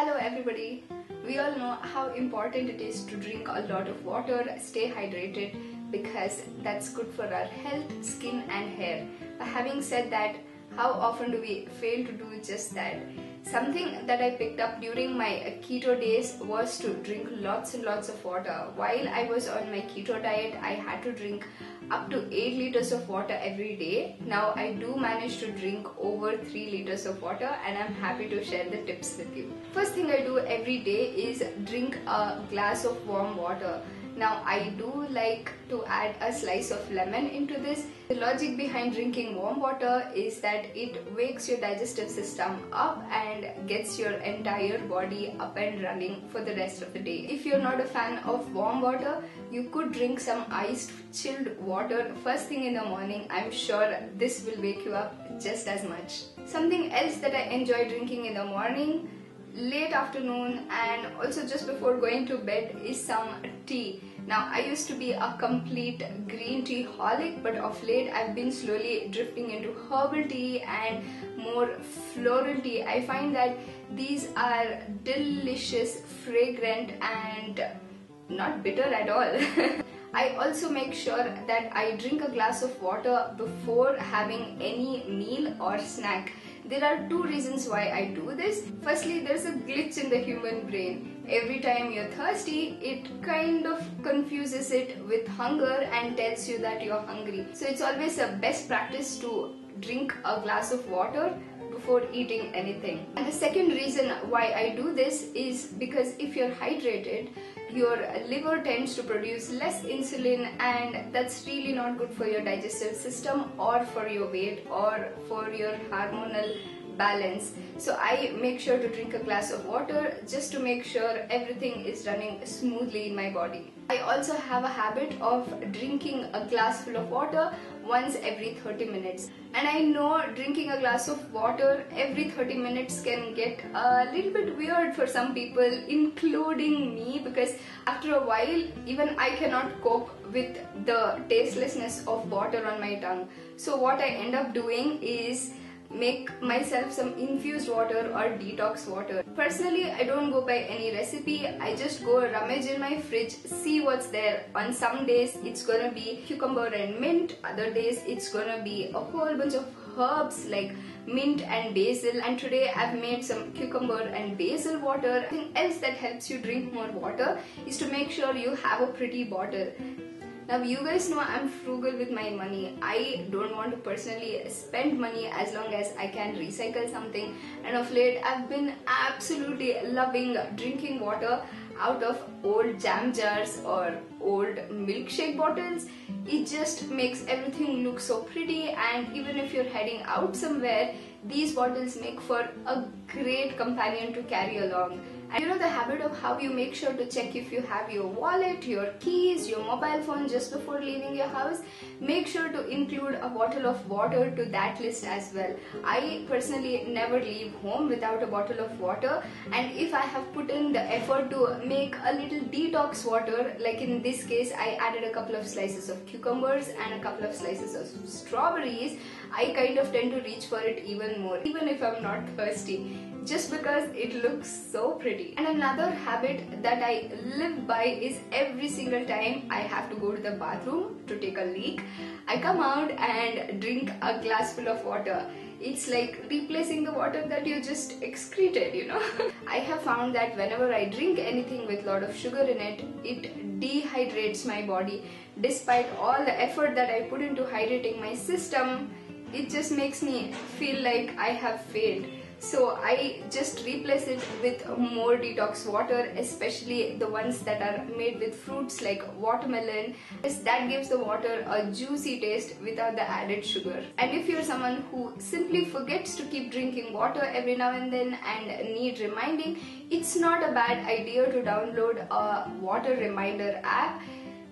Hello everybody. We all know how important it is to drink a lot of water, stay hydrated because that's good for our health, skin and hair. But having said that, how often do we fail to do just that? Something that I picked up during my keto days was to drink lots and lots of water. While I was on my keto diet, I had to drink up to 8 liters of water every day. Now I do manage to drink over 3 liters of water and I'm happy to share the tips with you. First thing I do every day is drink a glass of warm water. Now I do like to add a slice of lemon into this. The logic behind drinking warm water is that it wakes your digestive system up and gets your entire body up and running for the rest of the day. If you're not a fan of warm water, you could drink some iced chilled water first thing in the morning. I'm sure this will wake you up just as much. Something else that I enjoy drinking in the morning, late afternoon and also just before going to bed is some tea. Now I used to be a complete green tea holic, but of late I've been slowly drifting into herbal tea and more floral tea. I find that these are delicious, fragrant and not bitter at all. I also make sure that I drink a glass of water before having any meal or snack. There are two reasons why I do this. Firstly, there's a glitch in the human brain. Every time you're thirsty, it kind of confuses it with hunger and tells you that you're hungry. So it's always a best practice to drink a glass of water before eating anything. And the second reason why I do this is because if you're hydrated, your liver tends to produce less insulin and that's really not good for your digestive system or for your weight or for your hormonal balance. So I make sure to drink a glass of water just to make sure everything is running smoothly in my body. I also have a habit of drinking a glass full of water once every 30 minutes. And I know drinking a glass of water every 30 minutes can get a little bit weird for some people, including me, because after a while even I cannot cope with the tastelessness of water on my tongue. So what I end up doing is make myself some infused water or detox water. Personally, I don't go by any recipe. I just go rummage in my fridge, see what's there. On some days it's gonna be cucumber and mint, other days it's gonna be a whole bunch of herbs like mint and basil, and today I've made some cucumber and basil water. Something else that helps you drink more water is to make sure you have a pretty bottle. Now you guys know I'm frugal with my money. I don't want to personally spend money as long as I can recycle something, and of late I've been absolutely loving drinking water out of old jam jars or old milkshake bottles. It just makes everything look so pretty, and even if you're heading out somewhere, these bottles make for a great companion to carry along. And you know the habit of how you make sure to check if you have your wallet, your keys, your mobile phone just before leaving your house? Make sure to include a bottle of water to that list as well. I personally never leave home without a bottle of water, and if I have put in the effort to make a little detox water, like in this case I added a couple of slices of cucumbers and a couple of slices of strawberries, I kind of tend to reach for it even more, even if I'm not thirsty, just because it looks so pretty. And another habit that I live by is every single time I have to go to the bathroom to take a leak, I come out and drink a glass full of water. It's like replacing the water that you just excreted, you know. I have found that whenever I drink anything with a lot of sugar in it, it dehydrates my body. Despite all the effort that I put into hydrating my system, it just makes me feel like I have failed. So I just replace it with more detox water, especially the ones that are made with fruits like watermelon. That gives the water a juicy taste without the added sugar. And if you're someone who simply forgets to keep drinking water every now and then and need reminding, it's not a bad idea to download a water reminder app.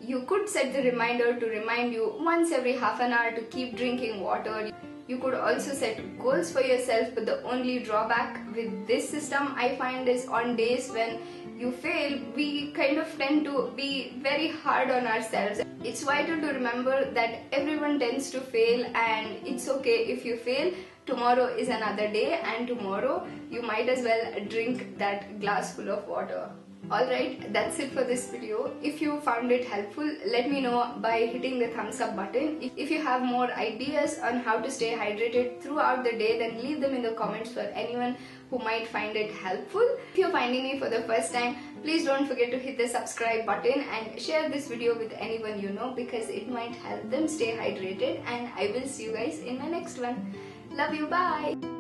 You could set the reminder to remind you once every half an hour to keep drinking water. You could also set goals for yourself, but the only drawback with this system I find is on days when you fail, we kind of tend to be very hard on ourselves. It's vital to remember that everyone tends to fail and it's okay if you fail. tomorrow is another day, and tomorrow you might as well drink that glass full of water. Alright, that's it for this video. If you found it helpful, let me know by hitting the thumbs up button. If you have more ideas on how to stay hydrated throughout the day, then leave them in the comments for anyone who might find it helpful. If you're finding me for the first time, please don't forget to hit the subscribe button and share this video with anyone you know, because it might help them stay hydrated. And I will see you guys in my next one. Love you, bye!